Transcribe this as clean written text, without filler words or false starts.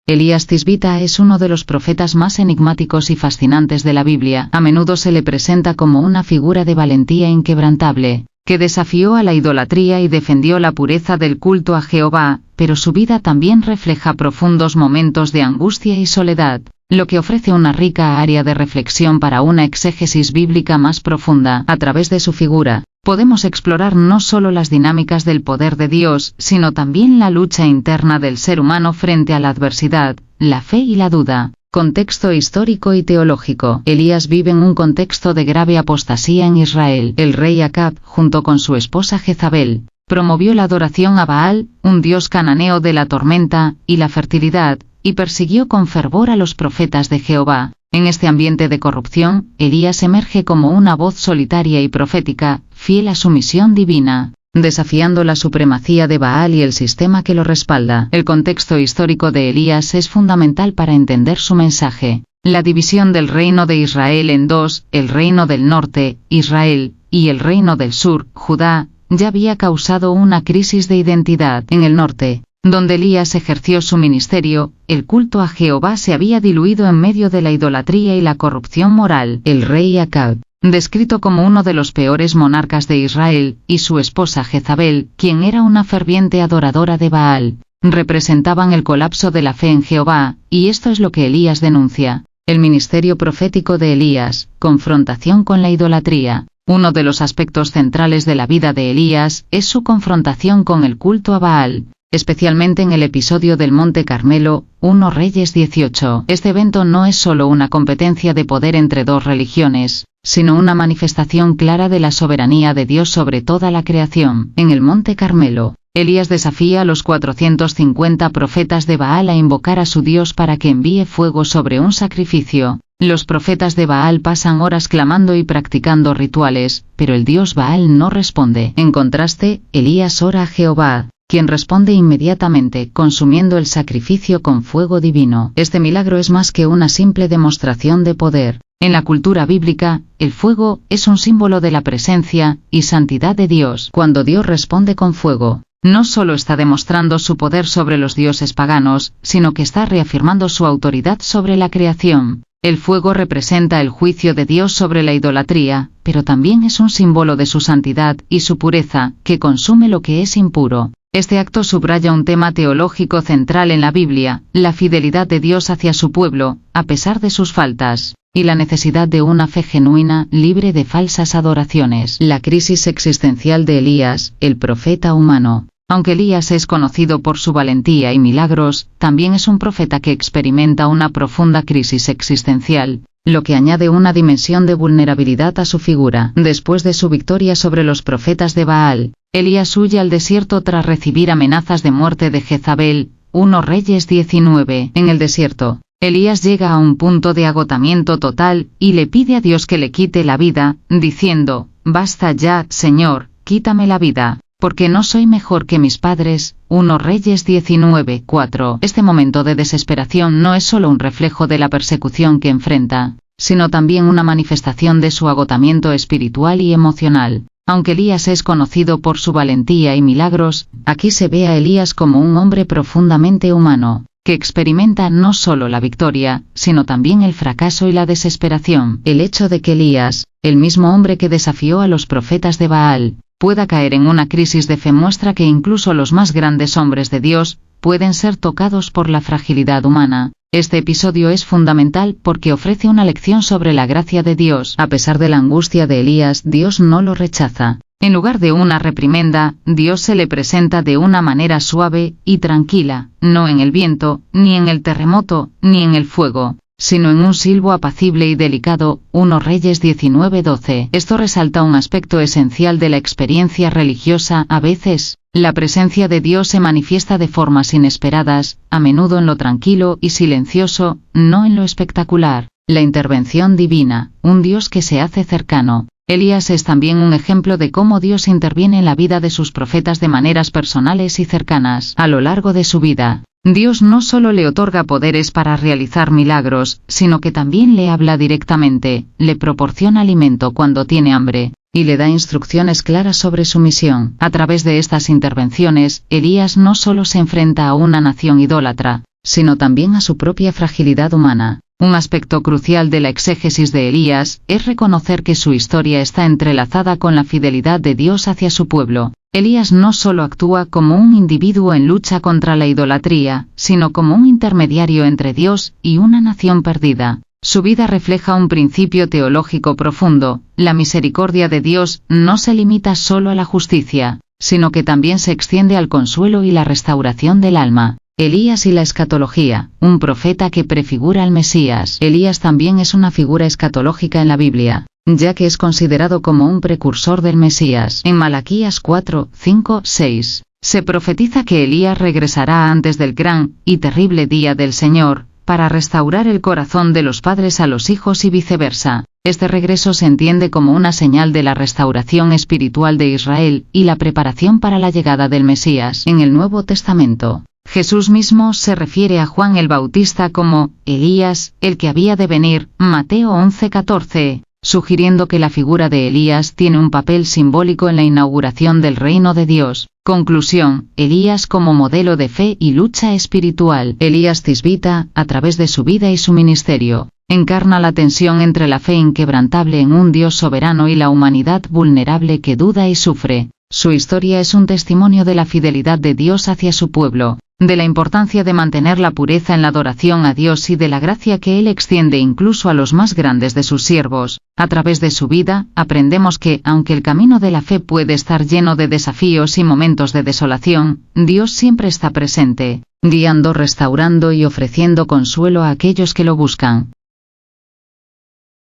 Elías Tisbita es uno de los profetas más enigmáticos y fascinantes de la Biblia. A menudo se le presenta como una figura de valentía inquebrantable, que desafió a la idolatría y defendió la pureza del culto a Jehová, pero su vida también refleja profundos momentos de angustia y soledad, lo que ofrece una rica área de reflexión para una exégesis bíblica más profunda. A través de su figura, podemos explorar no solo las dinámicas del poder de Dios, sino también la lucha interna del ser humano frente a la adversidad, la fe y la duda. Contexto histórico y teológico. Elías vive en un contexto de grave apostasía en Israel. El rey Acab, junto con su esposa Jezabel, promovió la adoración a Baal, un dios cananeo de la tormenta y la fertilidad, y persiguió con fervor a los profetas de Jehová. En este ambiente de corrupción, Elías emerge como una voz solitaria y profética, fiel a su misión divina, desafiando la supremacía de Baal y el sistema que lo respalda. El contexto histórico de Elías es fundamental para entender su mensaje. La división del reino de Israel en dos, el reino del norte, Israel, y el reino del sur, Judá, ya había causado una crisis de identidad. En el norte, donde Elías ejerció su ministerio, el culto a Jehová se había diluido en medio de la idolatría y la corrupción moral. El rey Acab, descrito como uno de los peores monarcas de Israel, y su esposa Jezabel, quien era una ferviente adoradora de Baal, representaban el colapso de la fe en Jehová, y esto es lo que Elías denuncia. El ministerio profético de Elías, confrontación con la idolatría. Uno de los aspectos centrales de la vida de Elías es su confrontación con el culto a Baal, especialmente en el episodio del Monte Carmelo, 1 Reyes 18. Este evento no es solo una competencia de poder entre dos religiones, sino una manifestación clara de la soberanía de Dios sobre toda la creación. En el Monte Carmelo, Elías desafía a los 450 profetas de Baal a invocar a su Dios para que envíe fuego sobre un sacrificio. Los profetas de Baal pasan horas clamando y practicando rituales, pero el dios Baal no responde. En contraste, Elías ora a Jehová, quien responde inmediatamente, consumiendo el sacrificio con fuego divino. Este milagro es más que una simple demostración de poder. En la cultura bíblica, el fuego es un símbolo de la presencia y santidad de Dios. Cuando Dios responde con fuego, no solo está demostrando su poder sobre los dioses paganos, sino que está reafirmando su autoridad sobre la creación. El fuego representa el juicio de Dios sobre la idolatría, pero también es un símbolo de su santidad y su pureza, que consume lo que es impuro. Este acto subraya un tema teológico central en la Biblia, la fidelidad de Dios hacia su pueblo, a pesar de sus faltas, y la necesidad de una fe genuina, libre de falsas adoraciones. La crisis existencial de Elías, el profeta humano. Aunque Elías es conocido por su valentía y milagros, también es un profeta que experimenta una profunda crisis existencial, lo que añade una dimensión de vulnerabilidad a su figura. Después de su victoria sobre los profetas de Baal, Elías huye al desierto tras recibir amenazas de muerte de Jezabel, 1 Reyes 19. En el desierto, Elías llega a un punto de agotamiento total, y le pide a Dios que le quite la vida, diciendo: «Basta ya, Señor, quítame la vida, porque no soy mejor que mis padres». 1 Reyes 19, 4. Este momento de desesperación no es solo un reflejo de la persecución que enfrenta, sino también una manifestación de su agotamiento espiritual y emocional. Aunque Elías es conocido por su valentía y milagros, aquí se ve a Elías como un hombre profundamente humano, que experimenta no solo la victoria, sino también el fracaso y la desesperación. El hecho de que Elías, el mismo hombre que desafió a los profetas de Baal, pueda caer en una crisis de fe muestra que incluso los más grandes hombres de Dios pueden ser tocados por la fragilidad humana. Este episodio es fundamental porque ofrece una lección sobre la gracia de Dios. A pesar de la angustia de Elías, Dios no lo rechaza. En lugar de una reprimenda, Dios se le presenta de una manera suave y tranquila, no en el viento, ni en el terremoto, ni en el fuego, sino en un silbo apacible y delicado. 1 Reyes 19:12. Esto resalta un aspecto esencial de la experiencia religiosa. A veces, la presencia de Dios se manifiesta de formas inesperadas, a menudo en lo tranquilo y silencioso, no en lo espectacular. La intervención divina, un Dios que se hace cercano. Elías es también un ejemplo de cómo Dios interviene en la vida de sus profetas de maneras personales y cercanas. A lo largo de su vida, Dios no solo le otorga poderes para realizar milagros, sino que también le habla directamente, le proporciona alimento cuando tiene hambre, y le da instrucciones claras sobre su misión. A través de estas intervenciones, Elías no solo se enfrenta a una nación idólatra, sino también a su propia fragilidad humana. Un aspecto crucial de la exégesis de Elías es reconocer que su historia está entrelazada con la fidelidad de Dios hacia su pueblo. Elías no solo actúa como un individuo en lucha contra la idolatría, sino como un intermediario entre Dios y una nación perdida. Su vida refleja un principio teológico profundo: la misericordia de Dios no se limita solo a la justicia, sino que también se extiende al consuelo y la restauración del alma. Elías y la escatología, un profeta que prefigura al Mesías. Elías también es una figura escatológica en la Biblia, ya que es considerado como un precursor del Mesías. En Malaquías 4, 5, 6, se profetiza que Elías regresará antes del gran y terrible día del Señor, para restaurar el corazón de los padres a los hijos y viceversa. Este regreso se entiende como una señal de la restauración espiritual de Israel y la preparación para la llegada del Mesías. En el Nuevo Testamento, Jesús mismo se refiere a Juan el Bautista como Elías, el que había de venir, Mateo 11:14, sugiriendo que la figura de Elías tiene un papel simbólico en la inauguración del reino de Dios. Conclusión: Elías como modelo de fe y lucha espiritual. Elías Tisbita, a través de su vida y su ministerio, encarna la tensión entre la fe inquebrantable en un Dios soberano y la humanidad vulnerable que duda y sufre. Su historia es un testimonio de la fidelidad de Dios hacia su pueblo, de la importancia de mantener la pureza en la adoración a Dios y de la gracia que Él extiende incluso a los más grandes de sus siervos. A través de su vida, aprendemos que, aunque el camino de la fe puede estar lleno de desafíos y momentos de desolación, Dios siempre está presente, guiando, restaurando y ofreciendo consuelo a aquellos que lo buscan.